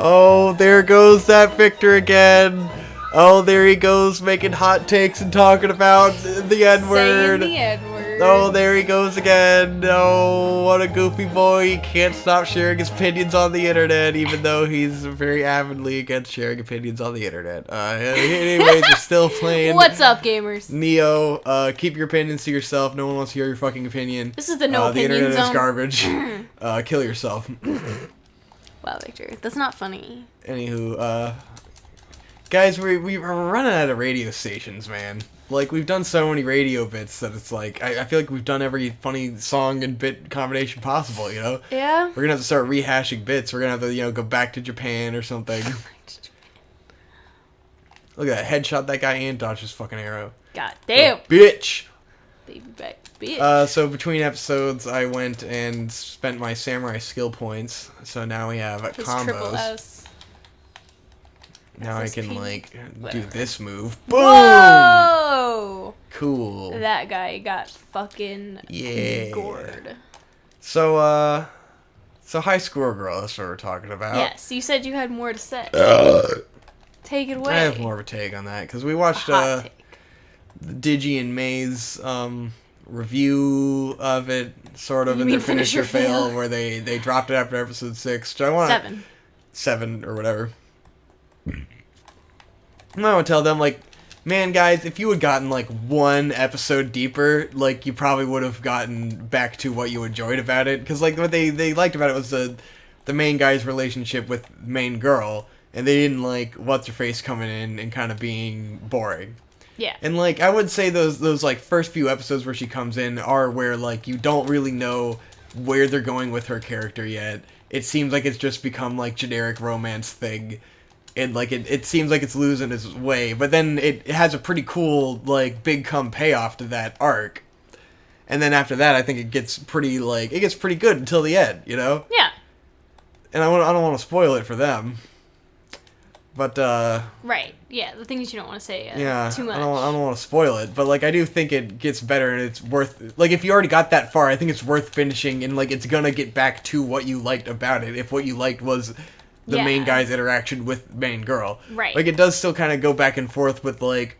Oh, there goes that Victor again. Oh, there he goes making hot takes and talking about the N-word. Saying the N-word. Oh, there he goes again. Oh, what a goofy boy. He can't stop sharing his opinions on the internet, even though he's very avidly against sharing opinions on the internet. Anyways, we're still playing. What's up, gamers? Neo, keep your opinions to yourself. No one wants to hear your fucking opinion. This is the no The opinion internet zone. is garbage. Kill yourself. Wow, Victor, that's not funny. Anywho, guys, we're running out of radio stations, man. Like, we've done so many radio bits that it's like, I feel like we've done every funny song and bit combination possible, you know? Yeah? We're gonna have to start rehashing bits. We're gonna have to, go back to Japan or something. Look at that, headshot that guy and dodge his fucking arrow. God damn. Bitch! Baby back, bitch. So between episodes, I went and spent my samurai skill points. So now we have His combos. triple S. Now I can, SSP. do Whatever. this move. Boom! Whoa! Cool. That guy got fucking Yeah. gored. So High Score Girl, that's what we're talking about. Yes, you said you had more to say. Take it away. I have more of a take on that, because we watched Hot take. Digi and May's review of it, sort of, You in mean their Finish or Finish or Fail, Fail? where they dropped it after episode 6. So I want 7. 7 or whatever. And I would tell them, like, man, guys, if you had gotten, like, one episode deeper, like, you probably would have gotten back to what you enjoyed about it. Because, like, what they liked about it was the main guy's relationship with main girl, and they didn't like what's-her-face coming in and kind of being boring. Yeah. And, like, I would say those like, first few episodes where she comes in are where, like, you don't really know where they're going with her character yet. It seems like it's just become, like, generic romance thing. And, like, it seems like it's losing its way. But then it has a pretty cool, like, big come payoff to that arc. And then after that, I think it gets pretty, like, it gets pretty good until the end, you know? Yeah. And I don't want to spoil it for them. But, Right. Yeah, the things you don't want to say yeah, too much. I don't want to spoil it. But, like, I do think it gets better and it's worth, like, if you already got that far, I think it's worth finishing. And, like, it's gonna get back to what you liked about it. If what you liked was the Yeah. main guy's interaction with main girl. Right. Like, it does still kind of go back and forth with, like,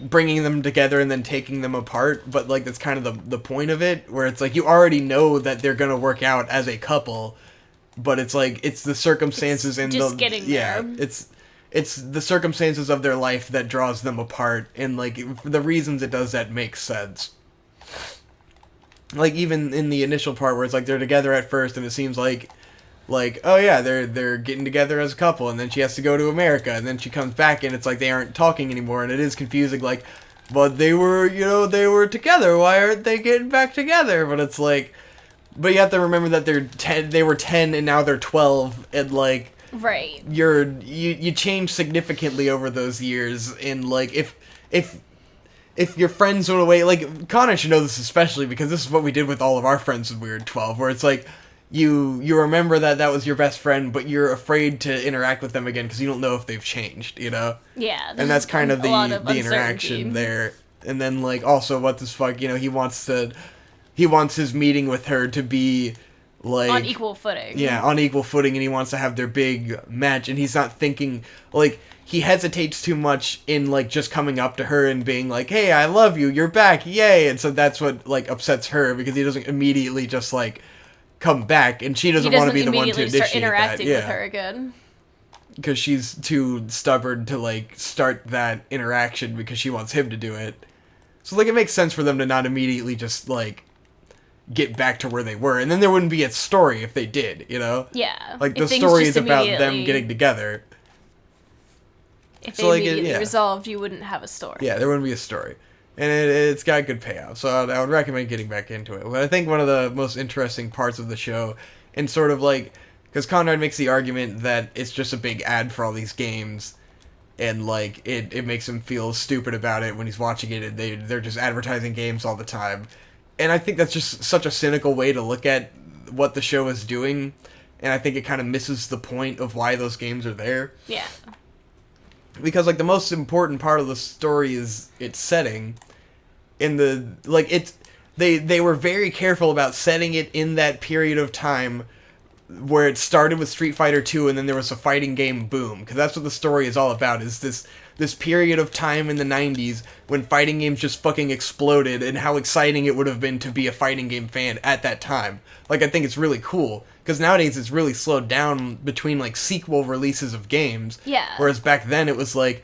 bringing them together and then taking them apart, but, like, that's kind of the point of it, where it's like, you already know that they're gonna work out as a couple, but it's like, it's the circumstances and just getting yeah, there. it's the circumstances of their life that draws them apart, and, like, the reasons it does that makes sense. Like, even in the initial part where it's like, they're together at first, and it seems like, oh yeah, they're getting together as a couple, and then she has to go to America, and then she comes back, and it's like they aren't talking anymore, and it is confusing, like, but they were together, why aren't they getting back together? But it's like, but you have to remember that they were 10, and now they're 12, and, like, Right. you change significantly over those years, and, like, if your friends went away, like, Connor should know this especially, because this is what we did with all of our friends when we were 12, where it's like, you remember that was your best friend, but you're afraid to interact with them again because you don't know if they've changed, you know? Yeah. And that's kind of a lot the uncertainty. interaction there. And then, like, also, what the fuck, he wants his meeting with her to be, like, On equal footing. yeah, on equal footing, and he wants to have their big match, and he's not thinking, like, he hesitates too much in, like, just coming up to her and being like, hey, I love you, you're back, yay! And so that's what, like, upsets her, because he doesn't immediately just, like, come back, and she doesn't want to be the one to initiate start interacting that. with her again. Because she's too stubborn to, like, start that interaction because she wants him to do it. So, like, it makes sense for them to not immediately just, like, get back to where they were, and then there wouldn't be a story if they did, you know? Yeah. Like, the If things story just is about them immediately- getting together. If So, they like, immediately yeah. resolved, you wouldn't have a story. Yeah, there wouldn't be a story. And it's got good payoff, so I would recommend getting back into it. But I think one of the most interesting parts of the show, and sort of like, because Conrad makes the argument that it's just a big ad for all these games, and, like, it makes him feel stupid about it when he's watching it, and they're just advertising games all the time. And I think that's just such a cynical way to look at what the show is doing, and I think it kind of misses the point of why those games are there. Yeah. Because, like, the most important part of the story is its setting. They were very careful about setting it in that period of time where it started with Street Fighter 2 and then there was a fighting game boom, because that's what the story is all about, is this period of time in the 90s when fighting games just fucking exploded, and how exciting it would have been to be a fighting game fan at that time. Like, I think it's really cool, because nowadays it's really slowed down between, like, sequel releases of games. Yeah. Whereas back then it was like,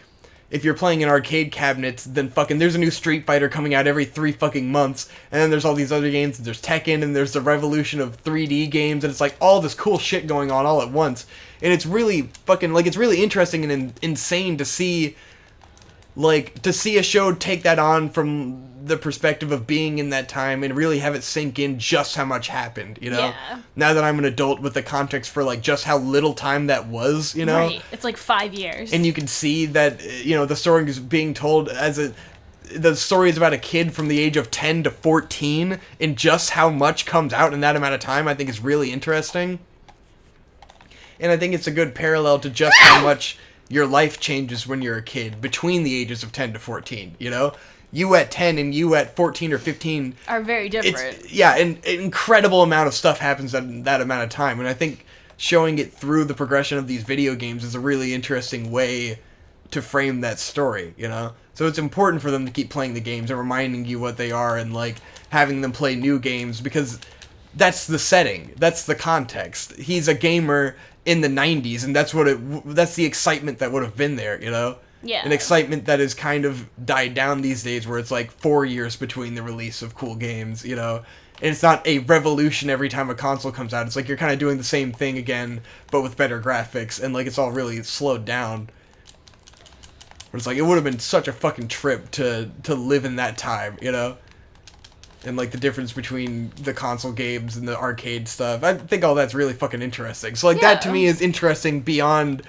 if you're playing in arcade cabinets, then fucking there's a new Street Fighter coming out every 3 fucking months, and then there's all these other games, and there's Tekken, and there's the revolution of 3D games, and it's like all this cool shit going on all at once. And it's really fucking, like, it's really interesting and insane to see, like, to see a show take that on from the perspective of being in that time and really have it sink in just how much happened, you know? Yeah. Now that I'm an adult with the context for, like, just how little time that was, you know? Right. It's like 5 years. And you can see that, you know, the story is being told the story is about a kid from the age of 10 to 14, and just how much comes out in that amount of time, I think is really interesting. And I think it's a good parallel to just how much your life changes when you're a kid between the ages of 10 to 14, you know? You at 10 and you at 14 or 15 are very different. Yeah, an incredible amount of stuff happens in that amount of time, and I think showing it through the progression of these video games is a really interesting way to frame that story, you know? So it's important for them to keep playing the games and reminding you what they are, and, like, having them play new games, because that's the setting, that's the context. He's a gamer in the 90s, and that's the excitement that would have been there, you know? Yeah. An excitement that has kind of died down these days, where it's like 4 years between the release of cool games, you know? And it's not a revolution every time a console comes out. It's like you're kind of doing the same thing again, but with better graphics, and, like, it's all really slowed down. But it's like, it would have been such a fucking trip to live in that time, you know? And, like, the difference between the console games and the arcade stuff. I think all that's really fucking interesting. So, like, that to me is interesting beyond,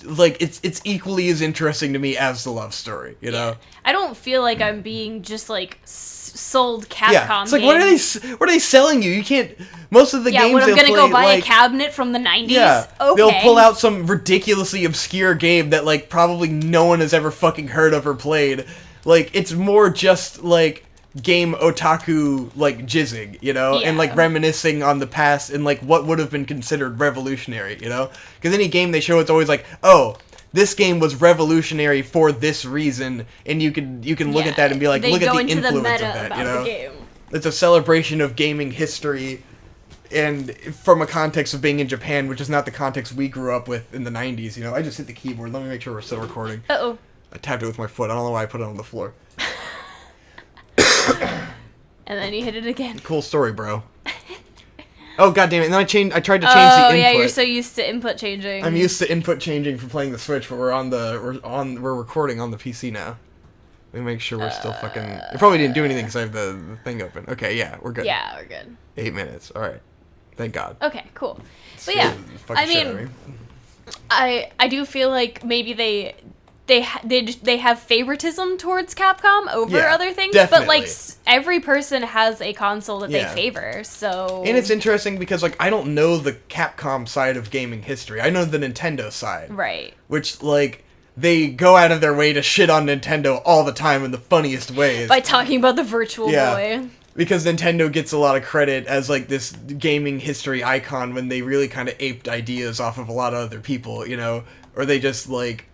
like, it's equally as interesting to me as the love story, you know? I don't feel like I'm being just, like, sold Capcom Yeah, it's like, games. what are they selling you? You can't, most of the games what, I'm gonna play, go buy like, a cabinet from the 90s? yeah, Okay. they'll pull out some ridiculously obscure game that, like, probably no one has ever fucking heard of or played. Like, it's more just, like, game otaku, like, jizzing, you know, and, like, reminiscing on the past and, like, what would have been considered revolutionary, you know, because any game they show, it's always like, oh, this game was revolutionary for this reason, and you can look at that and be like, look at the influence of that, you know. It's a celebration of gaming history, and from a context of being in Japan, which is not the context we grew up with in the 90s, you know. I just hit the keyboard. Let me make sure we're still recording. Uh-oh. I tapped it with my foot. I don't know why I put it on the floor. And then you hit it again. Cool story, bro. Oh, god damn it. And then I tried to change the input. Oh, yeah, you're so used to input changing. I'm used to input changing for playing the Switch, but we're recording on the PC now. Let me make sure we're still fucking... It probably didn't do anything because I have the thing open. Okay, yeah, we're good. Yeah, we're good. 8 minutes. All right. Thank God. Okay, cool. But yeah, I mean, I do feel like maybe they have favoritism towards Capcom over other things, definitely. But, like, every person has a console that they favor, so... And it's interesting because, like, I don't know the Capcom side of gaming history. I know the Nintendo side. Right. Which, like, they go out of their way to shit on Nintendo all the time in the funniest ways. By talking about the Virtual Boy. Because Nintendo gets a lot of credit as, like, this gaming history icon when they really kind of aped ideas off of a lot of other people, you know? Or they just, like...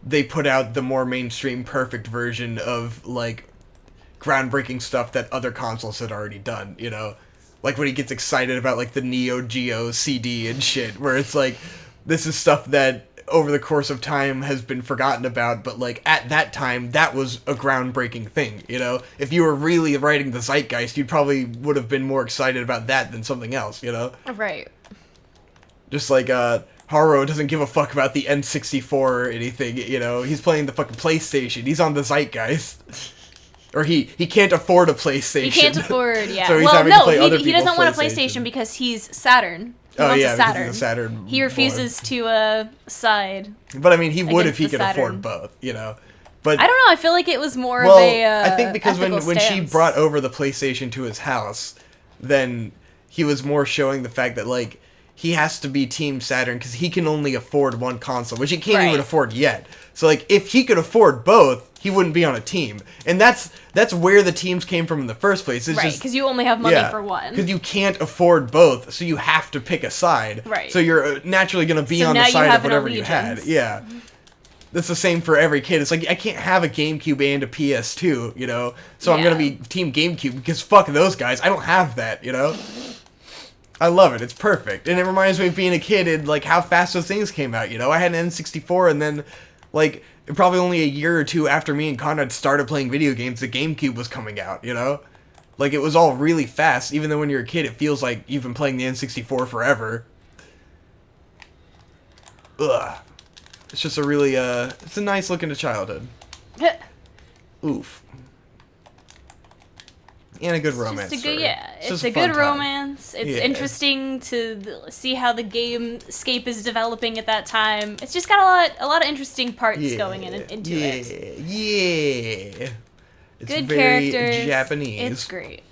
They put out the more mainstream perfect version of, like, groundbreaking stuff that other consoles had already done, you know? Like when he gets excited about, like, the Neo Geo CD and shit, where it's like, this is stuff that over the course of time has been forgotten about, but, like, at that time, that was a groundbreaking thing, you know? If you were really writing the zeitgeist, you probably would have been more excited about that than something else, you know? Right. Just like, Haro doesn't give a fuck about the N64 or anything, you know? He's playing the fucking PlayStation. He's on the zeitgeist. Or he can't afford a PlayStation. He can't afford, yeah. So he's having to play other he doesn't people's want a PlayStation because he's Saturn. He wants a Saturn. He's a Saturn. He refuses to side. But I mean, he would if he could Saturn. afford both, you know? But I don't know. I feel like it was more of a I think because when she stance. brought over the PlayStation to his house, then he was more showing the fact that, like, he has to be Team Saturn because he can only afford one console, which he can't Right. even afford yet. So, like, if he could afford both, he wouldn't be on a team. And that's where the teams came from in the first place. It's Right, because you only have money for one. Because you can't afford both, so you have to pick a side. Right. So you're naturally going to be on the side of whatever you had. Yeah. That's the same for every kid. It's like, I can't have a GameCube and a PS2, you know? So I'm going to be Team GameCube because fuck those guys. I don't have that, you know? I love it. It's perfect. And it reminds me of being a kid and, like, how fast those things came out, you know? I had an N64 and then, like, probably only a year or two after me and Conrad started playing video games, the GameCube was coming out, you know? Like, it was all really fast, even though when you're a kid, it feels like you've been playing the N64 forever. Ugh. It's just a really, it's a nice look into childhood. Oof. And a good romance Just a good, story. it's a good romance. It's interesting to see how the gamescape is developing at that time. It's just got a lot of interesting parts going into it. Yeah. It's Good very characters. Japanese. It's great.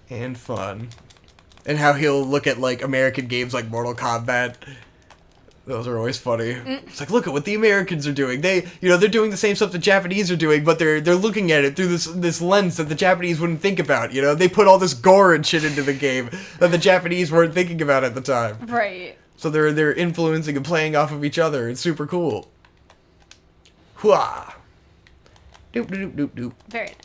And fun. And how he'll look at, like, American games like Mortal Kombat. Those are always funny. It's like, look at what the Americans are doing. They, you know, they're doing the same stuff the Japanese are doing, but they're looking at it through this lens that the Japanese wouldn't think about, you know? They put all this gore and shit into the game that the Japanese weren't thinking about at the time. Right. So they're influencing and playing off of each other. It's super cool. Hooah. Doop doop doop doop. Very nice.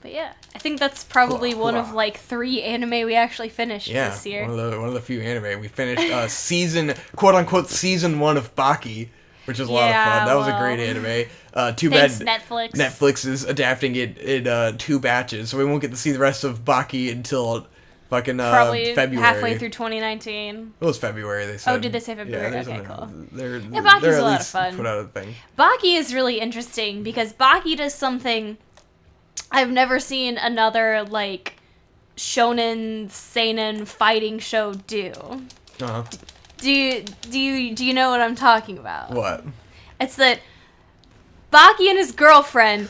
But yeah, I think that's probably one of like 3 anime we actually finished this year. One of the few anime we finished. Season, quote unquote, season 1 of Baki, which was a lot of fun. That was a great anime. Too bad Netflix. Netflix is adapting it in 2 batches, so we won't get to see the rest of Baki until fucking probably February. halfway through 2019. It was February, they said. Oh, did they say February? Yeah, okay, cool. Baki's a lot of fun. Put out a thing. Baki is really interesting because Baki does something I've never seen another, like, shonen, seinen fighting show do. Uh-huh. Do you know what I'm talking about? What? It's that Baki and his girlfriend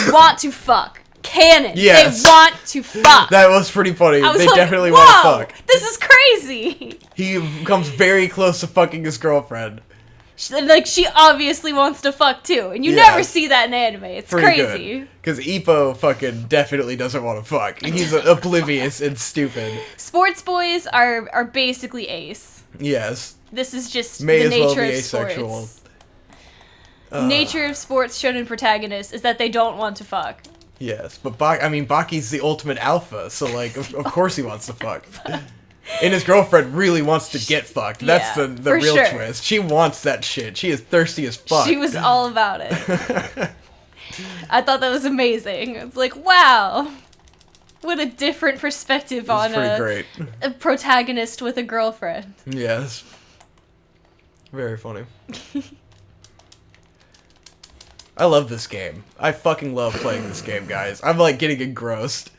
want to fuck. Canon. Yes. They want to fuck. That was pretty funny. They like, definitely whoa, want to fuck. This is crazy. He comes very close to fucking his girlfriend. Like, she obviously wants to fuck too, and you never see that in anime. It's crazy. Because Ippo fucking definitely doesn't want to fuck. He's oblivious and stupid. Sports boys are basically ace. Yes. This is just May the as well nature be of asexual. sports. Nature of sports shonen protagonists is that they don't want to fuck. Yes, but Baki's the ultimate alpha, so like, of course he wants to fuck. And his girlfriend really wants to get fucked. That's the real twist. She wants that shit. She is thirsty as fuck. She was all about it. I thought that was amazing. It's like, wow. What a different perspective on a protagonist with a girlfriend. Yes. Very funny. I love this game. I fucking love playing this game, guys. I'm like getting engrossed.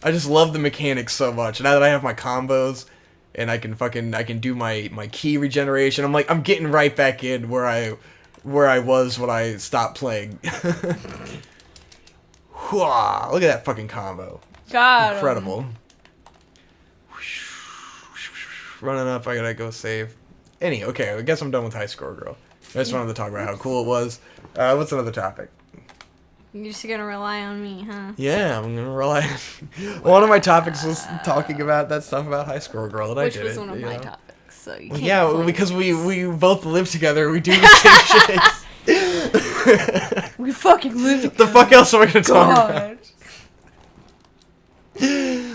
I just love the mechanics so much. Now that I have my combos and I can do my key regeneration, I'm getting right back in where I was when I stopped playing. Look at that fucking combo. God. Incredible. Running up, I gotta go save. Okay, I guess I'm done with High Score Girl. I just wanted to talk about how cool it was. What's another topic? You're just gonna rely on me, huh? Yeah, I'm gonna rely. One of my topics was talking about that stuff about High Score Girl, and which I did was it. one of my topics, so you can't. Yeah, because we both live together. We do the same shit. We fucking live together. The fuck else am I gonna talk about?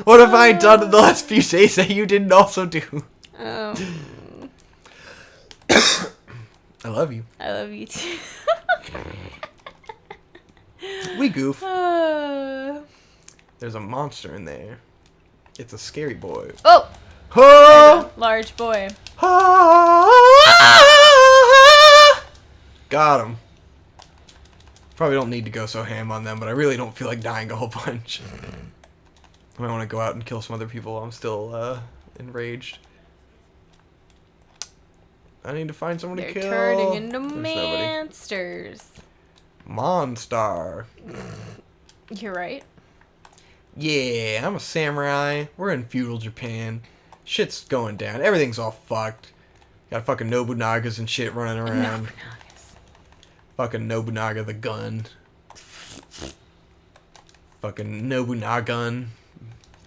What have I done in the last few days that you didn't also do? I love you. I love you too. We goof. There's a monster in there. It's a scary boy. Oh! Oh! Large boy. Got him. Probably don't need to go so ham on them, but I really don't feel like dying a whole bunch. I might want to go out and kill some other people while I'm still enraged. I need to find someone to kill. They're turning into There's monsters. Monstar. You're right. Yeah, I'm a samurai. We're in feudal Japan. Shit's going down. Everything's all fucked. Got fucking Nobunagas and shit running around. Fucking Nobunaga the gun. Fucking Nobunagun.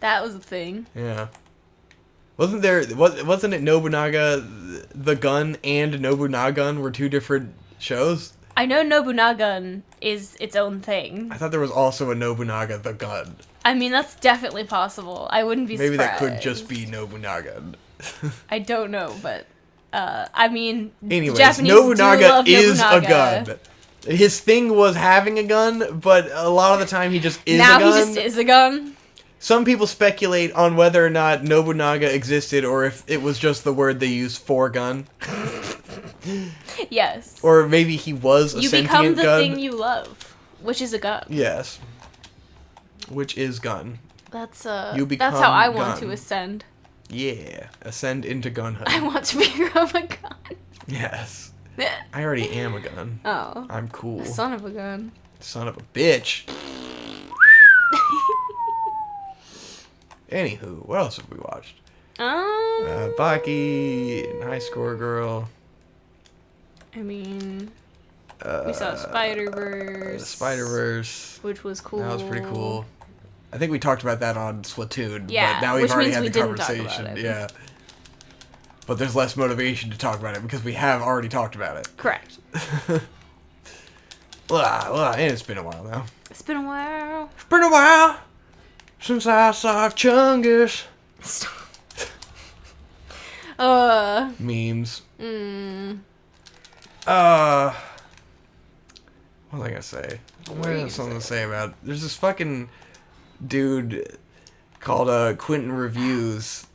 That was a thing. Yeah. Wasn't it Nobunaga the gun and Nobunagun were two different shows? I know Nobunaga is its own thing. I thought there was also a Nobunaga the gun. I mean, that's definitely possible. I wouldn't be Maybe surprised. that could just be Nobunaga. I don't know, but I mean, anyways, Japanese Nobunaga do love is Nobunaga. a gun. His thing was having a gun, but a lot of the time he just is now a gun. Now he just is a gun. Some people speculate on whether or not Nobunaga existed or if it was just the word they used for gun. Yes. Or maybe he was a you sentient become the gun. thing you love, which is a gun. Yes. Which is gun. That's You that's how I become want gun. to ascend. Yeah. Ascend into gunhood. I want to become a gun. Yes. I already am a gun. Oh. I'm cool. Son of a gun. Son of a bitch. Anywho, what else have we watched? Baki, High Score Girl. I mean, we saw Spider-Verse. Spider-Verse. Which was cool. That was pretty cool. I think we talked about that on Splatoon. Yeah, but now we've which already means had we the didn't talk conversation. about it. Yeah. But there's less motivation to talk about it because we have already talked about it. Correct. And it's been a while now. It's been a while. It's been a while since I saw Chungus. Stop. Memes. What was I gonna say? I have something to say about. There's this fucking dude called Quinton Reviews,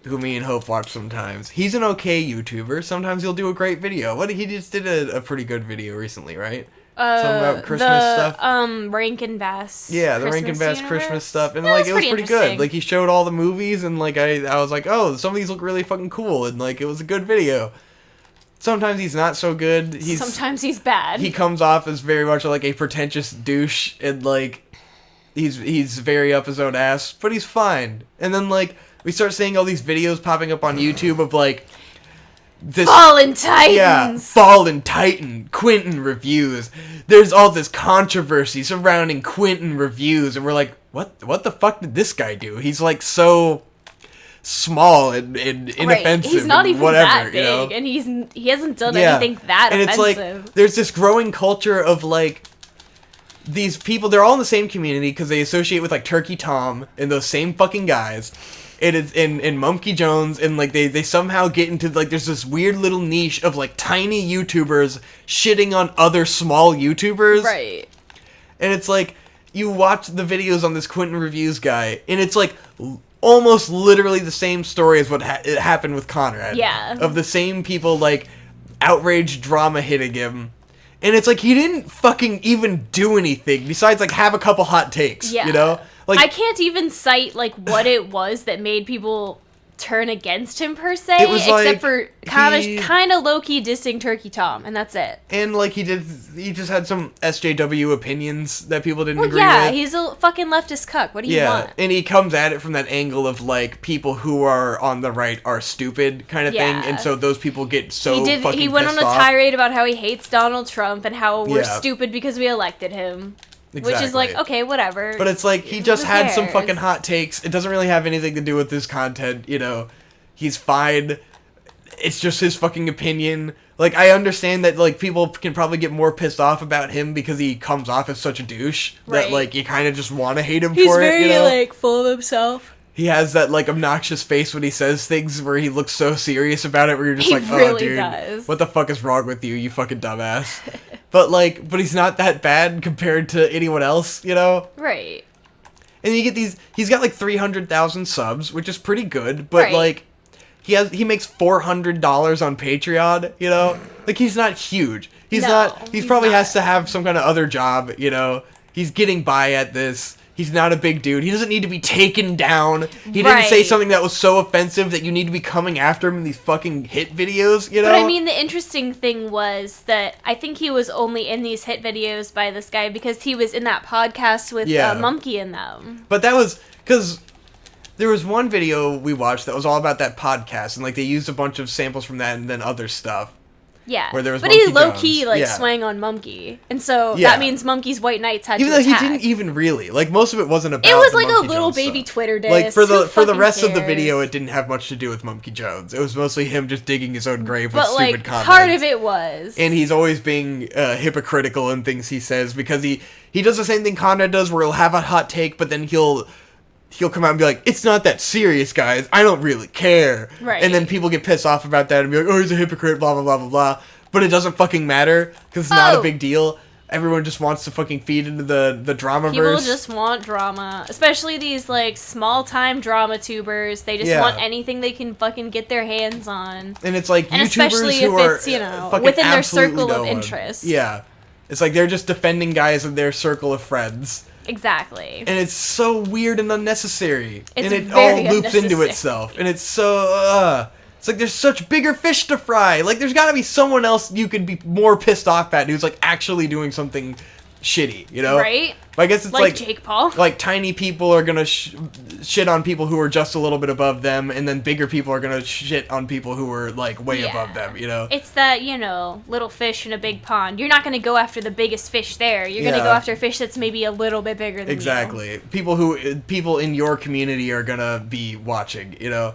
who me and Hope watch sometimes. He's an okay YouTuber. Sometimes he'll do a great video. He just did a pretty good video recently, right? Something about Christmas stuff. Rankin Bass. Yeah, the Rankin Bass Christmas stuff, and like it was pretty good. Like he showed all the movies, and like I was like, oh, some of these look really fucking cool, and like it was a good video. Sometimes he's not so good. Sometimes he's bad. He comes off as very much like a pretentious douche, and like he's very up his own ass, but he's fine. And then like we start seeing all these videos popping up on YouTube of like this Fallen Titans. Yeah, Fallen Titan, Quinton Reviews. There's all this controversy surrounding Quinton Reviews, and we're like, what the fuck did this guy do? He's like so small and inoffensive. Right. He's not even whatever, that big, you know? and he hasn't done anything that and offensive. It's like there's this growing culture of like these people. They're all in the same community because they associate with like Turkey Tom and those same fucking guys. It is in Mumkey Jones, and like they somehow get into like there's this weird little niche of like tiny YouTubers shitting on other small YouTubers. Right. And it's like you watch the videos on this Quinton Reviews guy, and it's like almost literally the same story as what it happened with Conrad. Yeah. Of the same people like outrage drama hitting him. And it's like he didn't fucking even do anything besides like have a couple hot takes, Yeah. you know? Like I can't even cite like what it was that made people turn against him per se, It was except like for kind of low key dissing Turkey Tom, and that's it. And like he just had some SJW opinions that people didn't agree Yeah, with. he's a fucking leftist cuck. What do you want? And he comes at it from that angle of like people who are on the right are stupid kind of Yeah. thing, and so those people get so fucking He went on pissed a off. tirade about how he hates Donald Trump and how we're Yeah. stupid because we elected him. Exactly. Which is like, okay, whatever. But it's like he just had some cares? fucking hot takes. It doesn't really have anything to do with this content, you know. He's fine. It's just his fucking opinion. Like, I understand that, like, people can probably get more pissed off about him because he comes off as such a douche. Right. That, like, you kind of just want to hate him He's for very, it, you know? like, full of himself. He has that, like, obnoxious face when he says things where he looks so serious about it where you're just He like, oh, really dude, does. what the fuck is wrong with you fucking dumbass? But he's not that bad compared to anyone else, you know? Right. And you get he's got, like, 300,000 subs, which is pretty good, but, Right. like, he makes $400 on Patreon, you know? Like, he's not huge. He's No, he he's probably not. has to have some kind of other job, you know? He's getting by at this. He's not a big dude. He doesn't need to be taken down. He didn't say something that was so offensive that you need to be coming after him in these fucking hit videos, you know? But I mean, the interesting thing was that I think he was only in these hit videos by this guy because he was in that podcast with Monkey in them. But that was because there was one video we watched that was all about that podcast, and like they used a bunch of samples from that and then other stuff. Yeah, where there was but Monkey he low-key, Jones. swang on Monkey. And so that means Monkey's White Knights had to attack. Even though he didn't even really. Like, most of it wasn't about it was like a little baby stuff. Twitter diss. Like, for the rest cares? of the video, it didn't have much to do with Monkey Jones. It was mostly him just digging his own grave with but, stupid comments. Part of it was. And he's always being hypocritical in things he says, because he does the same thing Conrad does, where he'll have a hot take, but then he'll come out and be like, it's not that serious, guys. I don't really care. Right. And then people get pissed off about that and be like, oh, he's a hypocrite, blah, blah, blah, blah, blah. But it doesn't fucking matter, because it's not a big deal. Everyone just wants to fucking feed into the drama-verse. People just want drama. Especially these, small-time drama tubers. They just want anything they can fucking get their hands on. And it's like and YouTubers especially who if it's, are within their circle of interest. Yeah. It's like they're just defending guys in their circle of friends. Exactly. And it's so weird and unnecessary. It's and it very all loops into unnecessary. itself. And it's so, it's like there's such bigger fish to fry. Like, there's gotta be someone else you could be more pissed off at who's, like, actually doing something shitty, you know? Right? But I guess it's like Jake Paul. Like, tiny people are gonna shit on people who are just a little bit above them, and then bigger people are gonna shit on people who are, like, way above them, you know? It's that, little fish in a big pond. You're not gonna go after the biggest fish there. You're gonna go after a fish that's maybe a little bit bigger than you. Exactly. People in your community are gonna be watching, you know?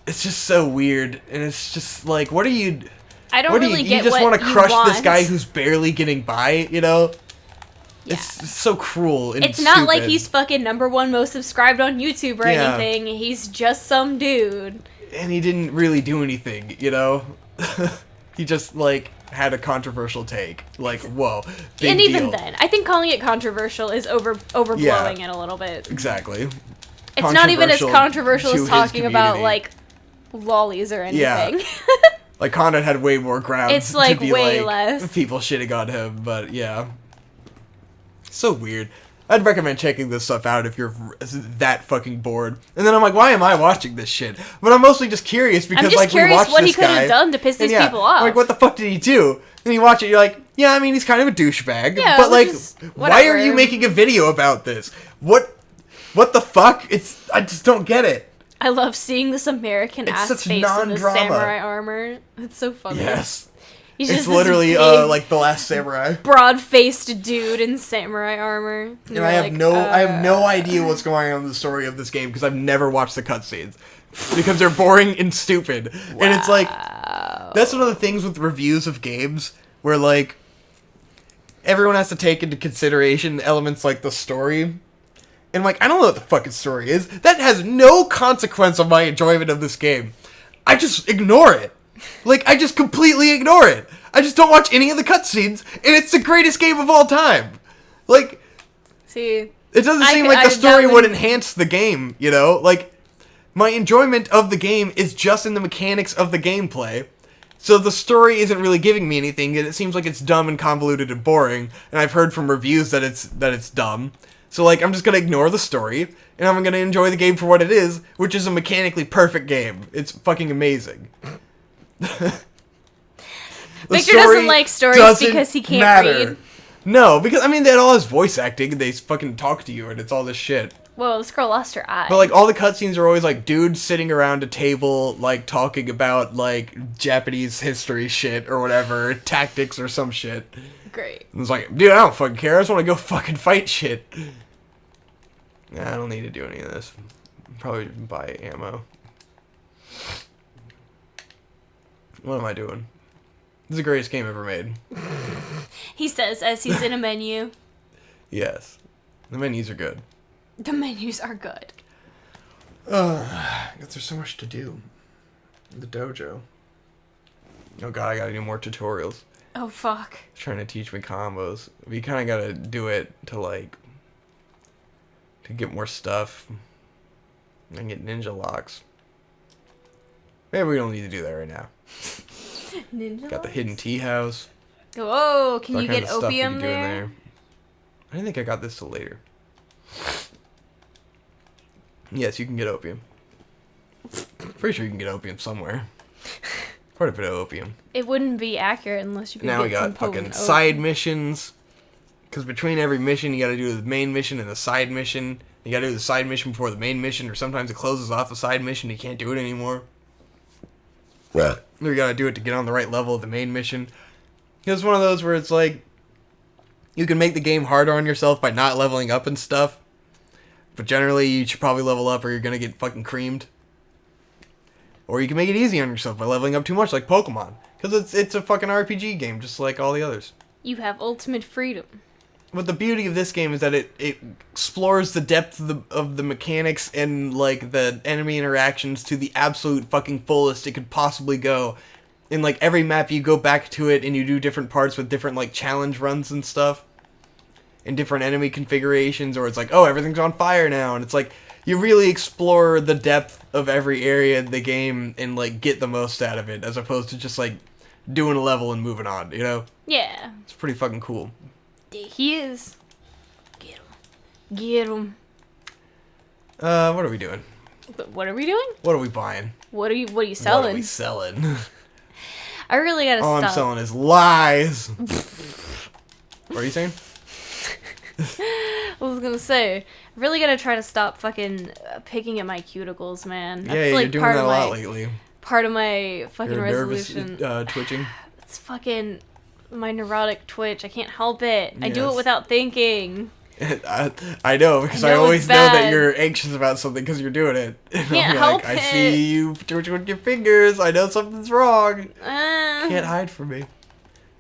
It's just so weird, and it's just like, what are you... I don't really get what you want. You just want to crush this guy who's barely getting by, you know? Yeah. It's so cruel and It's not like he's fucking #1 most subscribed on YouTube or anything. He's just some dude. And he didn't really do anything, you know? He just, had a controversial take. Like, whoa, big And even deal. then, I think calling it controversial is overblowing it a little bit. Exactly. It's not even as controversial to as talking his about, community. lollies or anything. Yeah. Like, Conrad had way more grounds It's, to be, way less. people shitting on him, but yeah. So weird. I'd recommend checking this stuff out if you're that fucking bored. And then I'm like, why am I watching this shit? But I'm mostly just curious because, I'm just we curious watched what he this could have guy, done to piss these and people off. Like, what the fuck did he do? And you watch it, you're like, yeah, I mean, he's kind of a douchebag. Yeah, but, why are whatever. you making a video about this? What the fuck? I just don't get it. I love seeing this American ass such face in the non-drama. samurai armor. It's so funny. Yes. He's It's just this literally, big, The Last Samurai. broad-faced dude in samurai armor. And I have no idea what's going on in the story of this game because I've never watched the cutscenes because they're boring and stupid. Wow. And it's like, that's one of the things with reviews of games where everyone has to take into consideration elements like the story. And I don't know what the fucking story is. That has no consequence on my enjoyment of this game. I just ignore it. I just completely ignore it. I just don't watch any of the cutscenes, and it's the greatest game of all time. See, it doesn't seem like the story would enhance the game, you know? My enjoyment of the game is just in the mechanics of the gameplay. So the story isn't really giving me anything, and it seems like it's dumb and convoluted and boring, and I've heard from reviews that it's dumb. So, I'm just gonna ignore the story, and I'm gonna enjoy the game for what it is, which is a mechanically perfect game. It's fucking amazing. Victor doesn't like stories because he can't read. No, because, they all has voice acting, and they fucking talk to you, and it's all this shit. Whoa, this girl lost her eye. But, all the cutscenes are always, dudes sitting around a table, talking about, Japanese history shit or whatever, tactics or some shit. Great. And it's dude, I don't fucking care. I just want to go fucking fight shit. Nah, I don't need to do any of this. Probably buy ammo. What am I doing? This is the greatest game ever made. He says as he's in a menu. Yes. The menus are good. The menus are good. I guess there's so much to do. The dojo. Oh god, I gotta do more tutorials. Oh, fuck. Trying to teach me combos. But you kind of gotta do it to, to get more stuff. And get ninja locks. Maybe we don't need to do that right now. Ninja Got the locks? hidden tea house. Whoa, can That you kind get of stuff you opium can do in there? I didn't think I got this till later. Yes, you can get opium. Pretty sure you can get opium somewhere. Quite a bit of opium. It wouldn't be accurate unless you could now get we got some fucking side missions. Because between every mission, you got to do the main mission and the side mission. You got to do the side mission before the main mission, or sometimes it closes off the side mission. You can't do it anymore. Or you got to do it to get on the right level of the main mission. It's one of those where it's like, you can make the game harder on yourself by not leveling up and stuff. But generally, you should probably level up or you're going to get fucking creamed. Or you can make it easy on yourself by leveling up too much, like Pokemon. Because it's a fucking RPG game, just like all the others. You have ultimate freedom. But the beauty of this game is that it explores the depth of the mechanics and, like, the enemy interactions to the absolute fucking fullest it could possibly go. In, like, every map you go back to it and you do different parts with different, like, challenge runs and stuff. And different enemy configurations, or it's like, oh, everything's on fire now, and it's like, you really explore the depth of every area of the game and, like, get the most out of it, as opposed to just, like, doing a level and moving on, you know? Yeah. It's pretty fucking cool. There he is. Get him. Get him. What are we doing? What are we doing? What are we buying? What are you selling? What are we selling? I really gotta All stop. I'm selling is lies. What are you saying? I was gonna say, I really gotta try to stop fucking picking at my cuticles, man. That's Yeah, like you're doing part that of a lot my, lately. Part of my fucking You're resolution. nervous, twitching. It's fucking my neurotic twitch. I can't help it. I do Yes. it without thinking. I know, because I know always it's know that bad. you're anxious about something because you're doing it. And Can't I'll be help like, it. I see you twitching with your fingers. I know something's wrong. Uh, Can't hide from me.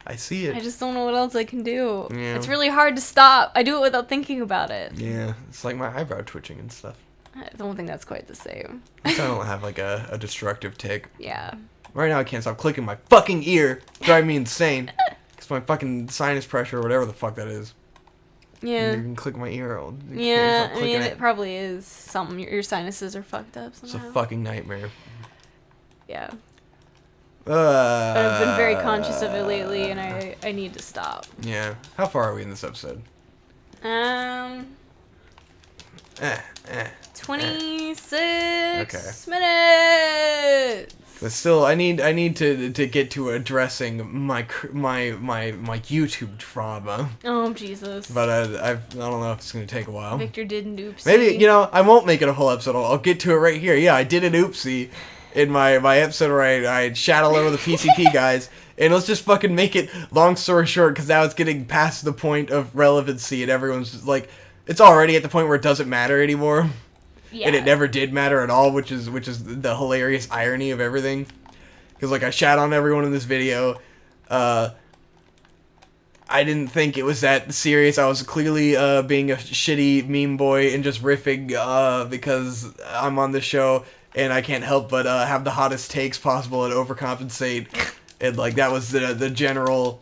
I see it. I just don't know what else I can do. Yeah. It's really hard to stop. I do it without thinking about it. Yeah, it's like my eyebrow twitching and stuff. I don't think that's quite the same. I don't have like a destructive tick. Yeah. Right now I can't stop clicking my fucking ear. Drive me insane. It's my fucking sinus pressure or whatever the fuck that is. Yeah. You can click my ear. Yeah, I mean, it probably is something. Your sinuses are fucked up It's somehow. a fucking nightmare. Yeah. But I've been very conscious of it lately, and I need to stop. Yeah. How far are we in this episode? 26 minutes. But still, I need to get to addressing my YouTube trauma. Oh, Jesus. But I don't know if it's gonna take a while. Victor did an oopsie. Maybe, I won't make it a whole episode. I'll get to it right here. Yeah, I did an oopsie in my episode where I shat all over the PCP guys. And let's just fucking make it long story short, because now it's getting past the point of relevancy, and everyone's just like, it's already at the point where it doesn't matter anymore. Yeah. And it never did matter at all, which is the hilarious irony of everything. Because, like, I shat on everyone in this video. I didn't think it was that serious. I was clearly being a shitty meme boy and just riffing because I'm on the show and I can't help but have the hottest takes possible and overcompensate. And, like, that was the general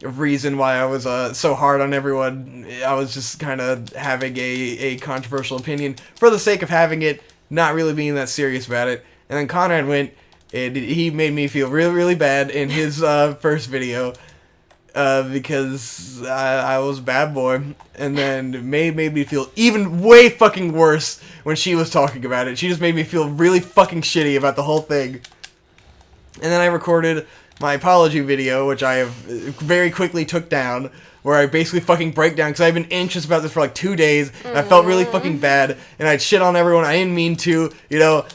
reason why I was so hard on everyone. I was just kind of having a controversial opinion for the sake of having it, not really being that serious about it. And then Conrad went, and he made me feel really, really bad in his first video because I was a bad boy. And then May made me feel even way fucking worse when she was talking about it. She just made me feel really fucking shitty about the whole thing. And then I recorded my apology video, which I have very quickly took down, where I basically fucking break down, because I've been anxious about this for like 2 days, and I felt really fucking bad, and I'd shit on everyone. I didn't mean to,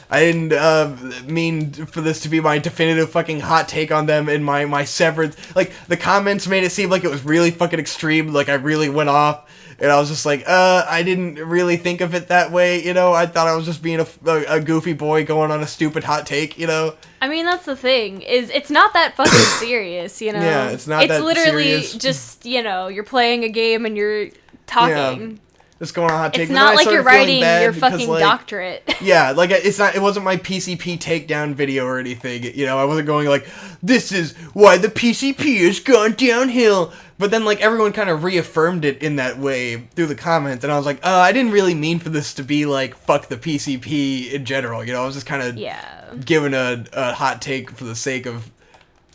I didn't mean for this to be my definitive fucking hot take on them and my severance. Like, the comments made it seem like it was really fucking extreme, like I really went off. And I was just like, I didn't really think of it that way, I thought I was just being a goofy boy going on a stupid hot take, I mean, that's the thing, is it's not that fucking serious, Yeah, it's not that literally serious. just, you're playing a game and you're talking. Yeah. Just going on hot take. It's not like you're writing your fucking doctorate. Yeah, like, it wasn't my PCP takedown video or anything, I wasn't going like, this is why the PCP has gone downhill. But then, like, everyone kind of reaffirmed it in that way through the comments, and I was like, I didn't really mean for this to be, like, fuck the PCP in general, I was just kind of giving a hot take for the sake of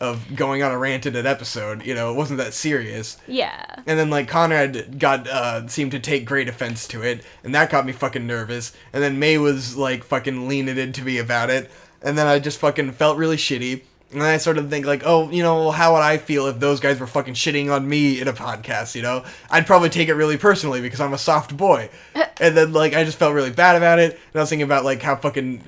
of going on a rant in an episode. You know, it wasn't that serious. Yeah. And then, like, Conrad seemed to take great offense to it, and that got me fucking nervous. And then May was, like, fucking leaning into me about it, and then I just fucking felt really shitty. And then I started to think, like, oh, you know, how would I feel if those guys were fucking shitting on me in a podcast, you know? I'd probably take it really personally because I'm a soft boy. And then, like, I just felt really bad about it. And I was thinking about, like, how fucking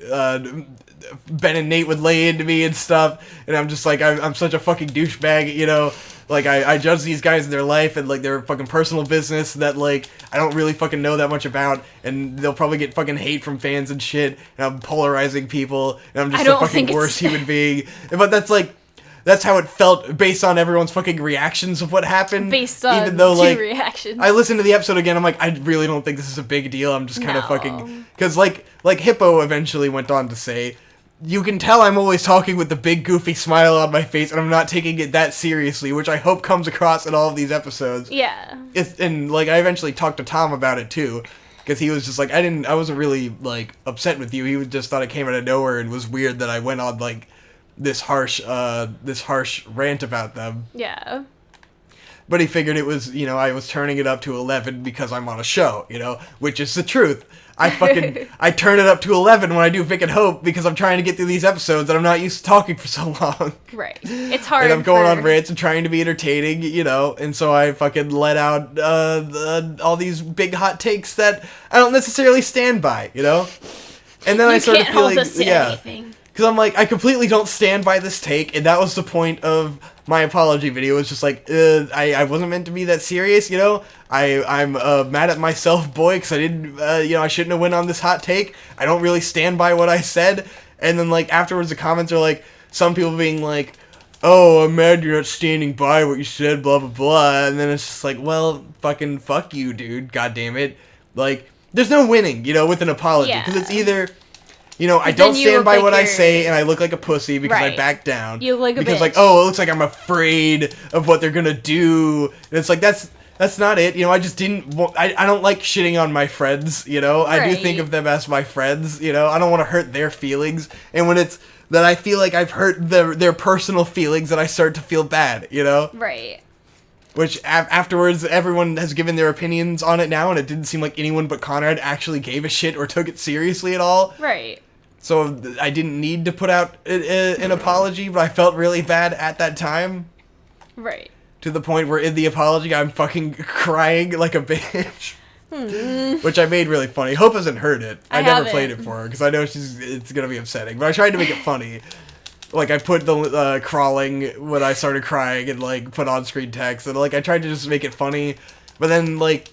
Ben and Nate would lay into me and stuff. And I'm just like, I'm such a fucking douchebag, you know? Like, I judge these guys in their life and, like, their fucking personal business that, like, I don't really fucking know that much about, and they'll probably get fucking hate from fans and shit, and I'm polarizing people, and I'm just a fucking worse human being. But that's how it felt based on everyone's fucking reactions of what happened. Based on even though, like, reactions. I listened to the episode again, I'm like, I really don't think this is a big deal, I'm just kind of fucking... Because, like Hippo eventually went on to say... You can tell I'm always talking with the big goofy smile on my face, and I'm not taking it that seriously, which I hope comes across in all of these episodes. Yeah. And, like, I eventually talked to Tom about it, too, because he was just like, I wasn't really, like, upset with you, he just thought it came out of nowhere and was weird that I went on, like, this harsh rant about them. Yeah. But he figured it was, you know, I was turning it up to 11 because I'm on a show, you know, which is the truth. I turn it up to 11 when I do Vic and Hope because I'm trying to get through these episodes and I'm not used to talking for so long. Right. It's hard. And I'm going on rants and trying to be entertaining, you know, and so I fucking let out all these big hot takes that I don't necessarily stand by, you know? And then I started feeling, because I'm like, I completely don't stand by this take, and that was the point of my apology video. It was just like, I wasn't meant to be that serious, you know? I'm mad at myself, boy, because I didn't, you know, I shouldn't have went on this hot take. I don't really stand by what I said. And then, like, afterwards the comments are like, some people being like, oh, I'm mad you're not standing by what you said, blah, blah, blah. And then it's just like, well, fucking fuck you, dude, goddammit. Like, there's no winning, you know, with an apology, because it's either... You know, I don't stand by what I say, and I look like a pussy because I back down. You look like a bitch. Because, like, oh, it looks like I'm afraid of what they're gonna do. And it's like, that's not it. You know, I just didn't... I don't like shitting on my friends, you know? I do think of them as my friends, you know? I don't want to hurt their feelings. And when it's that I feel like I've hurt their personal feelings, that I start to feel bad, you know? Right. Which, afterwards, everyone has given their opinions on it now, and it didn't seem like anyone but Conrad actually gave a shit or took it seriously at all. Right. So I didn't need to put out an apology, but I felt really bad at that time. Right. To the point where in the apology, I'm fucking crying like a bitch. Which I made really funny. Hope hasn't heard it. I never played it for her, because I know it's going to be upsetting. But I tried to make it funny. Like, I put the crawling when I started crying and, like, put on-screen text. And, like, I tried to just make it funny. But then, like,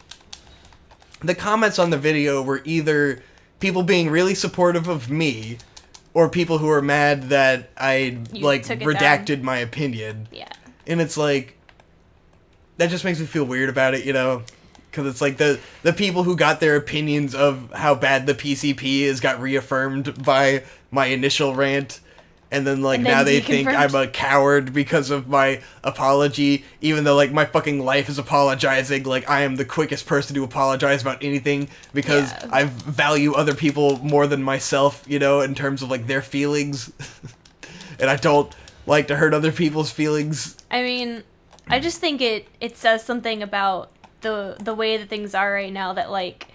the comments on the video were either people being really supportive of me or people who were mad that I, like, redacted my opinion. Yeah. And it's, like, that just makes me feel weird about it, you know? Because it's, like, the people who got their opinions of how bad the PCP is got reaffirmed by my initial rant. And then, like, now they think I'm a coward because of my apology, even though, like, my fucking life is apologizing. Like, I am the quickest person to apologize about anything because I value other people more than myself, you know, in terms of, like, their feelings. And I don't like to hurt other people's feelings. I mean, I just think it says something about the way that things are right now, that, like,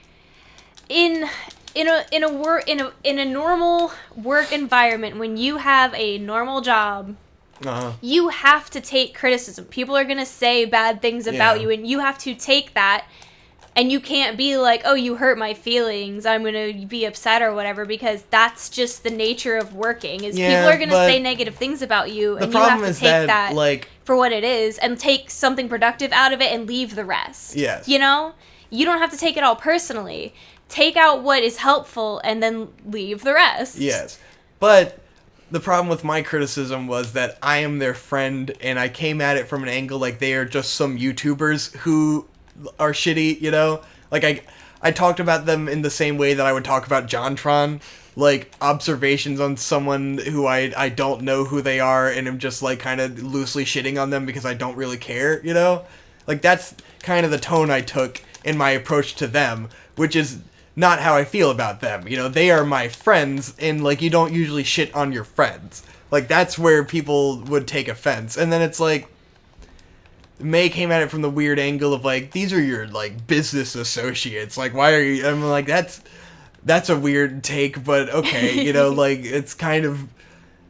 in a normal work environment, when you have a normal job, you have to take criticism. People are gonna say bad things about you, and you have to take that, and you can't be like, oh, you hurt my feelings, I'm gonna be upset or whatever, because that's just the nature of working, is people are gonna say negative things about you, and you have to take that like, for what it is, and take something productive out of it and leave the rest. Yes. You know? You don't have to take it all personally. Take out what is helpful and then leave the rest. Yes. But the problem with my criticism was that I am their friend, and I came at it from an angle like they are just some YouTubers who are shitty, you know? Like, I talked about them in the same way that I would talk about JonTron. Like, observations on someone who I don't know who they are, and am just, like, kind of loosely shitting on them because I don't really care, you know? Like, that's kind of the tone I took in my approach to them, which is not how I feel about them. You know, they are my friends, and, like, you don't usually shit on your friends. Like, that's where people would take offense. And then it's like, May came at it from the weird angle of, like, these are your, like, business associates. Like, why are you... I'm like, that's a weird take, but okay. You know, like, it's kind of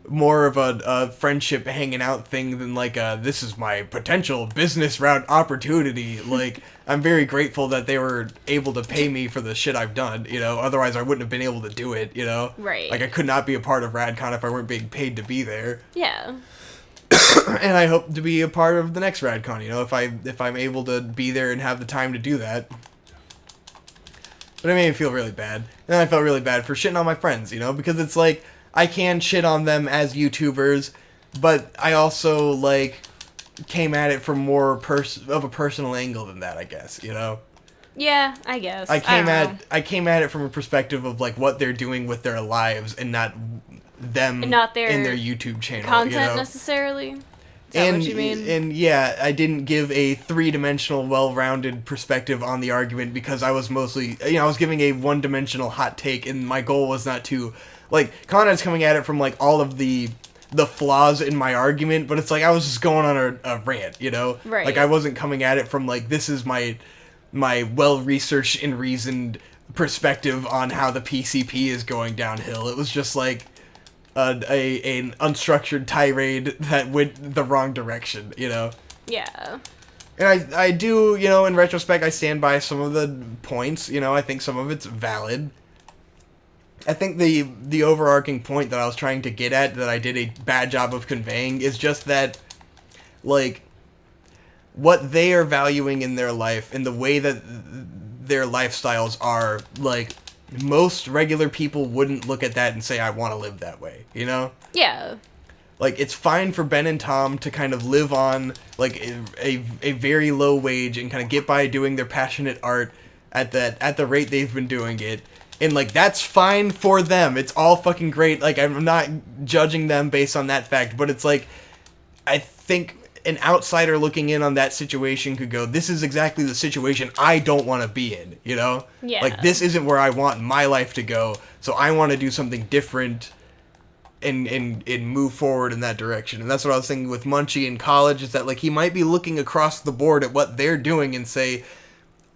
more of a friendship hanging out thing than, like, this is my potential business route opportunity. Like, I'm very grateful that they were able to pay me for the shit I've done, you know? Otherwise, I wouldn't have been able to do it, you know? Right. Like, I could not be a part of RadCon if I weren't being paid to be there. Yeah. And I hope to be a part of the next RadCon, you know, if I'm able to be there and have the time to do that. But it made me feel really bad. And I felt really bad for shitting on my friends, you know, because it's like, I can shit on them as YouTubers, but I also, like, came at it from more of a personal angle than that, I guess, you know? Yeah, I guess. I came at it from a perspective of, like, what they're doing with their lives and not them and not their in their YouTube channel, content, you know? necessarily. Is that what you mean? And yeah, I didn't give a three-dimensional, well-rounded perspective on the argument because I was mostly, you know, I was giving a one-dimensional hot take, and my goal was not to, like, Conrad's coming at it from, like, all of the flaws in my argument, but it's like I was just going on a rant, you know? Right. Like, I wasn't coming at it from, like, this is my well-researched and reasoned perspective on how the PCP is going downhill. It was just, like, an unstructured tirade that went the wrong direction, you know? Yeah. And I do, you know, in retrospect, I stand by some of the points, you know, I think some of it's valid. I think the overarching point that I was trying to get at, that I did a bad job of conveying, is just that, like, what they are valuing in their life and the way that their lifestyles are, like, most regular people wouldn't look at that and say, I want to live that way, you know? Yeah. Like, it's fine for Ben and Tom to kind of live on, like, a very low wage and kind of get by doing their passionate art at the rate they've been doing it. And, like, that's fine for them. It's all fucking great. Like, I'm not judging them based on that fact, but it's like, I think an outsider looking in on that situation could go, this is exactly the situation I don't want to be in, you know? Yeah. Like, this isn't where I want my life to go, so I want to do something different and move forward in that direction. And that's what I was thinking with Munchie in college, is that, like, he might be looking across the board at what they're doing and say,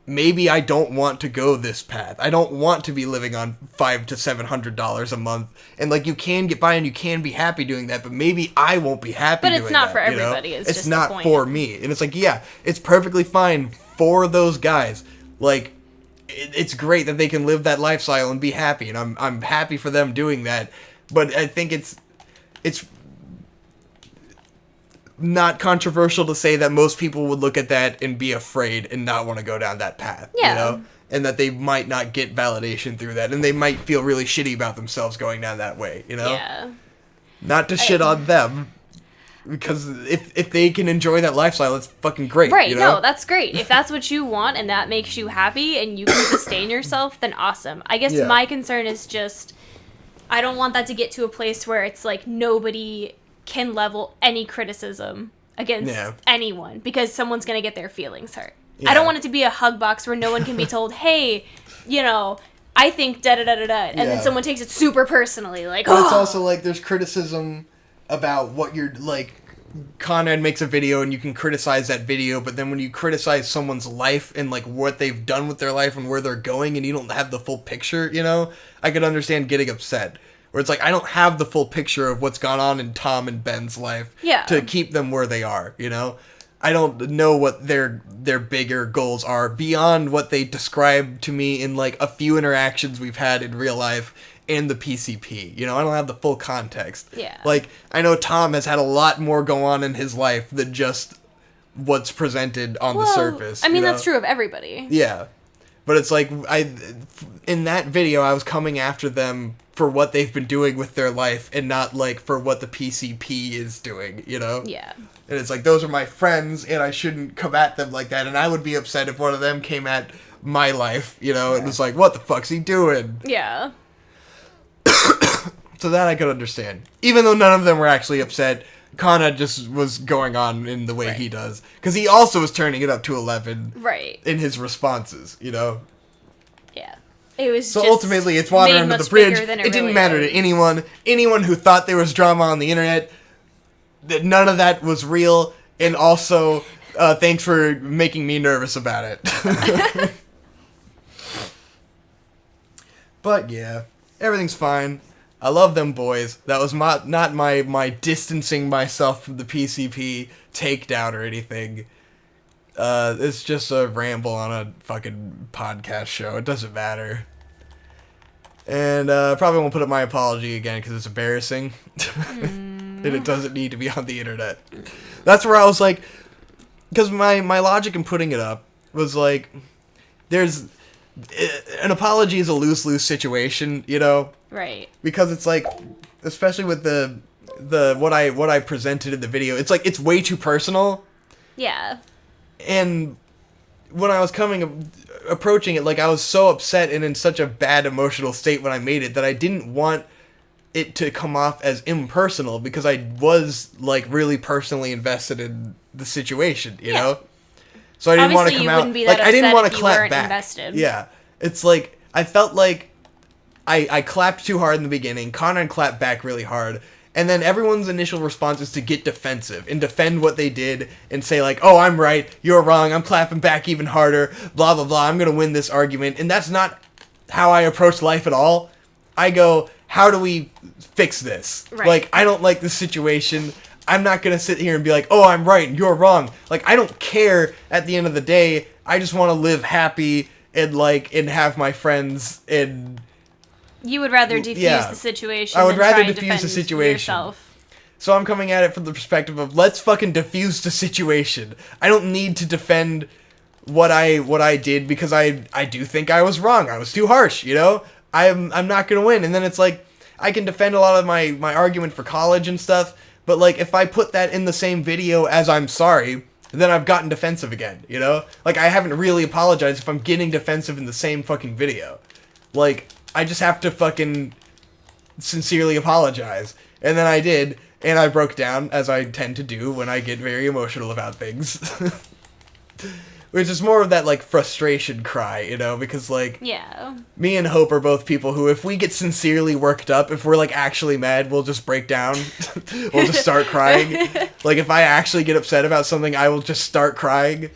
maybe I don't want to go this path. I don't want to be living on $500 to $700 a month. And, like, you can get by and you can be happy doing that, but maybe I won't be happy doing that. But it's not for you know? everybody. It's just not the point. for me. And it's like, yeah, it's perfectly fine for those guys. Like, it's great that they can live that lifestyle and be happy, and I'm happy for them doing that. But I think it's not controversial to say that most people would look at that and be afraid and not want to go down that path, Yeah. you know? And that they might not get validation through that, and they might feel really shitty about themselves going down that way, you know? Yeah. Not to shit on them, because if they can enjoy that lifestyle, it's fucking great, Right, you know? no, that's great. If that's what you want and that makes you happy and you can sustain yourself, then awesome. I guess Yeah. my concern is just, I don't want that to get to a place where it's like nobody can level any criticism against anyone because someone's going to get their feelings hurt. Yeah. I don't want it to be a hug box where no one can be told, hey, you know, I think da-da-da-da-da, and then someone takes it super personally, like, But it's also, like, there's criticism about what you're, like, Conrad makes a video and you can criticize that video, but then when you criticize someone's life and, like, what they've done with their life and where they're going and you don't have the full picture, you know, I could understand getting upset. Where it's like, I don't have the full picture of what's gone on in Tom and Ben's life to keep them where they are, you know? I don't know what their bigger goals are beyond what they described to me in, like, a few interactions we've had in real life and the PCP. You know, I don't have the full context. Yeah. Like, I know Tom has had a lot more go on in his life than just what's presented on the surface. I mean, you know? that's true of everybody. Yeah. But it's like, in that video, I was coming after them for what they've been doing with their life and not, like, for what the PCP is doing, you know? Yeah. And it's like, those are my friends, and I shouldn't come at them like that, and I would be upset if one of them came at my life, you know? And was like, what the fuck's he doing? Yeah. So that I could understand. Even though none of them were actually upset, Kana just was going on in the way he does. Because he also was turning it up to 11 Right. in his responses, you know? Yeah. It was so just ultimately, it's water made under the much bridge. bigger than It didn't really matter is. to anyone. Anyone who thought there was drama on the internet, that none of that was real. And also, thanks for making me nervous about it. But yeah, everything's fine. I love them boys. That was not my distancing myself from the PCP takedown or anything. It's just a ramble on a fucking podcast show. It doesn't matter. And probably won't put up my apology again because it's embarrassing. And it doesn't need to be on the internet. That's where I was like, because my logic in putting it up was like, there's an apology is a lose-lose situation, you know? Right. Because it's like, especially with the what I presented in the video, it's like it's way too personal. Yeah. And when I was approaching it, like I was so upset and in such a bad emotional state when I made it that I didn't want it to come off as impersonal because I was like really personally invested in the situation, you know? So I didn't want to come out like I didn't want to clap back. Invested. Yeah. It's like I felt like I clapped too hard in the beginning. Conrad clapped back really hard. And then everyone's initial response is to get defensive and defend what they did and say like, oh, I'm right, you're wrong, I'm clapping back even harder, blah, blah, blah, I'm going to win this argument. And that's not how I approach life at all. I go, how do we fix this? Right. Like, I don't like this situation. I'm not going to sit here and be like, oh, I'm right and you're wrong. Like, I don't care at the end of the day. I just want to live happy and have my friends and... You would rather defuse the situation. I would rather than defuse the situation. Yourself. So I'm coming at it from the perspective of let's fucking defuse the situation. I don't need to defend what I did because I do think I was wrong. I was too harsh, you know? I'm not gonna win. And then it's like I can defend a lot of my argument for college and stuff, but like if I put that in the same video as I'm sorry, then I've gotten defensive again, you know? Like I haven't really apologized if I'm getting defensive in the same fucking video. Like I just have to fucking sincerely apologize. And then I did, and I broke down, as I tend to do when I get very emotional about things. Which is more of that, like, frustration cry, you know? Because, like, yeah. Me and Hope are both people who, if we get sincerely worked up, if we're, like, actually mad, we'll just break down. We'll just start crying. Like, if I actually get upset about something, I will just start crying.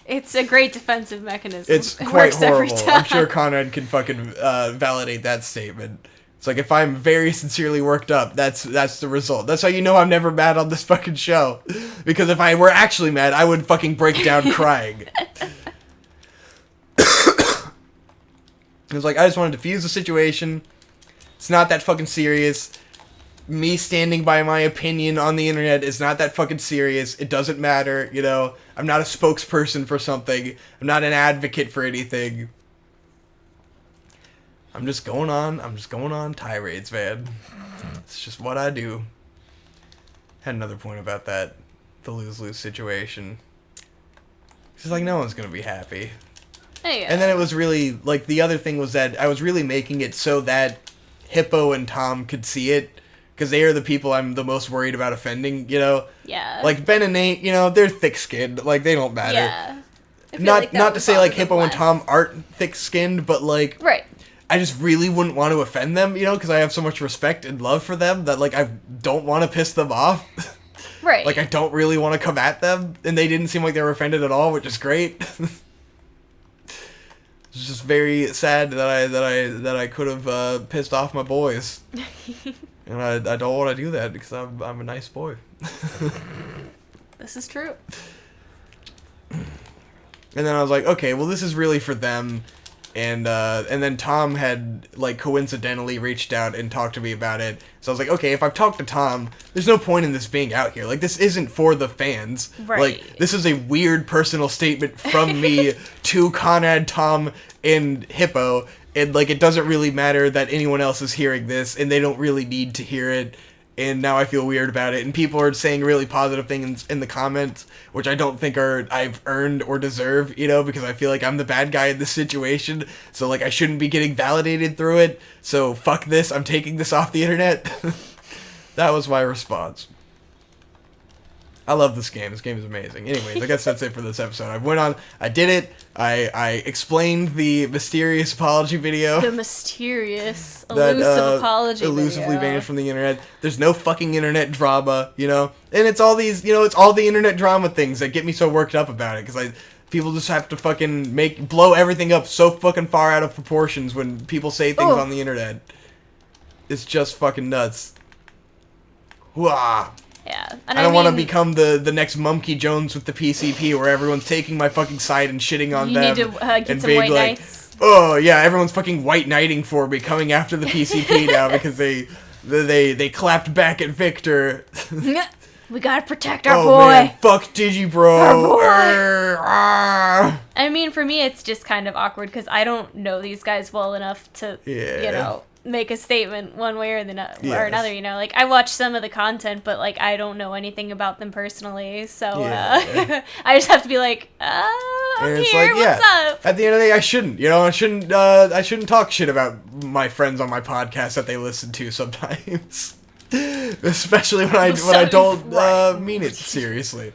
It's a great defensive mechanism. It's quite horrible. I'm sure Conrad can fucking validate that statement. It's like, if I'm very sincerely worked up, that's the result. That's how you know I'm never mad on this fucking show. Because if I were actually mad, I would fucking break down crying. It's like, I just want to defuse the situation. It's not that fucking serious. Me standing by my opinion on the internet is not that fucking serious. It doesn't matter, you know? I'm not a spokesperson for something. I'm not an advocate for anything. I'm just going on tirades, man. It's just what I do. Had another point about that. The lose-lose situation. It's just like, no one's gonna be happy. Hey, And then it was really, like, the other thing was that I was really making it so that Hippo and Tom could see it. Because they are the people I'm the most worried about offending, you know? Yeah. Like, Ben and Nate, you know, they're thick-skinned. Like, they don't matter. Yeah. Not to say, like, Hippo and Tom aren't thick-skinned, but, like... Right. I just really wouldn't want to offend them, you know? Because I have so much respect and love for them that, like, I don't want to piss them off. Right. Like, I don't really want to come at them. And they didn't seem like they were offended at all, which is great. It's just very sad that I could have pissed off my boys. And I don't want to do that because I'm a nice boy. This is true. And then I was like, okay, well, this is really for them. And then Tom had, like, coincidentally reached out and talked to me about it. So I was like, okay, if I've talked to Tom, there's no point in this being out here. Like, this isn't for the fans. Right. Like, this is a weird personal statement from me to Conrad, Tom, and Hippo. And, like, it doesn't really matter that anyone else is hearing this, and they don't really need to hear it. And now I feel weird about it. And people are saying really positive things in the comments, which I don't think I've earned or deserve, you know, because I feel like I'm the bad guy in this situation. So, like, I shouldn't be getting validated through it. So, fuck this. I'm taking this off the internet. That was my response. I love this game. This game is amazing. Anyways, I guess that's it for this episode. I did it. I explained the mysterious apology video. The mysterious, that, elusive apology elusively video. vanished from the internet. There's no fucking internet drama, you know? And it's all these, you know, it's all the internet drama things that get me so worked up about it, because people just have to fucking blow everything up so fucking far out of proportions when people say things on the internet. It's just fucking nuts. Wah. Yeah. And I don't want to become the next Monkey Jones with the PCP, where everyone's taking my fucking side and shitting on them. You need to get and some being white like, knights. oh yeah, everyone's fucking white knighting for me, coming after the PCP now because they clapped back at Victor. We gotta protect our oh boy. Man, fuck Digibro. Our boy. Ah. I mean, for me, it's just kind of awkward because I don't know these guys well enough to, you know, make a statement one way or another. You know, like I watch some of the content, but like I don't know anything about them personally. So I just have to be like, I'm and it's here. like, what's up? At the end of the day, I shouldn't. You know, I shouldn't talk shit about my friends on my podcast that they listen to sometimes. Especially when I don't mean it seriously.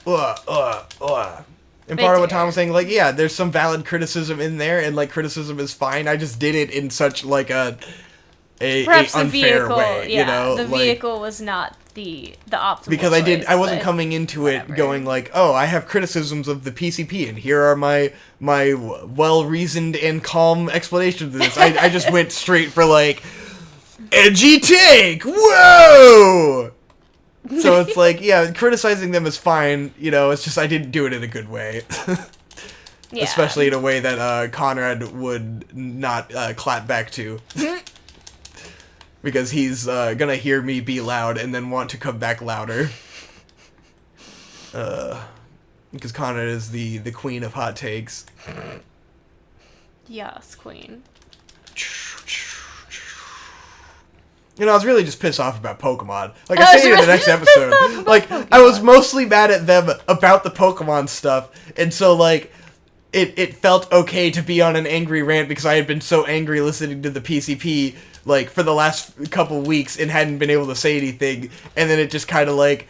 And part of what Tom was saying, like, yeah, there's some valid criticism in there, and like criticism is fine. I just did it in such like a unfair vehicle, way, you know. The vehicle was not the optimal because choice, I wasn't coming into it going like, oh, I have criticisms of the PCP, and here are my well reasoned and calm explanations of this. I just went straight for like edgy take. Whoa. So it's like, yeah, criticizing them is fine, you know, it's just I didn't do it in a good way. Yeah. Especially in a way that Conrad would not clap back to. Because he's gonna hear me be loud and then want to come back louder. Because Conrad is the queen of hot takes. Yes, queen. You know, I was really just pissed off about Pokemon. Like I say in the next episode, like Pokemon. I was mostly mad at them about the Pokemon stuff, and so like it felt okay to be on an angry rant because I had been so angry listening to the PCP like for the last couple weeks and hadn't been able to say anything, and then it just kind of like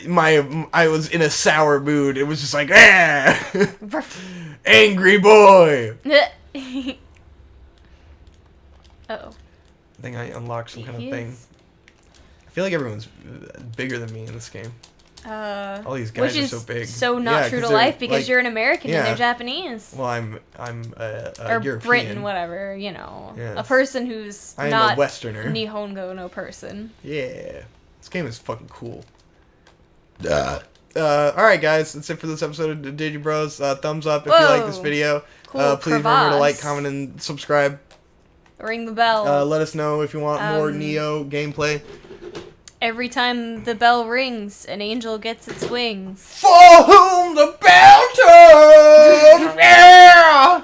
I was in a sour mood. It was just like angry boy. Uh-oh. I think I unlocked some kind of thing. I feel like everyone's bigger than me in this game. All these guys are so big. Which is so not true to life because like, you're an American and they're Japanese. Well, I'm or European. Britain, whatever, you know. Yes. A person who's I am not a Westerner. Nihongo no person. Yeah. This game is fucking cool. Alright guys, that's it for this episode of DigiBros. Thumbs up if you like this video. Cool please remember to like, comment, and subscribe. Ring the bell. Let us know if you want more Neo gameplay. Every time the bell rings, an angel gets its wings. For whom the bell tolls! Yeah!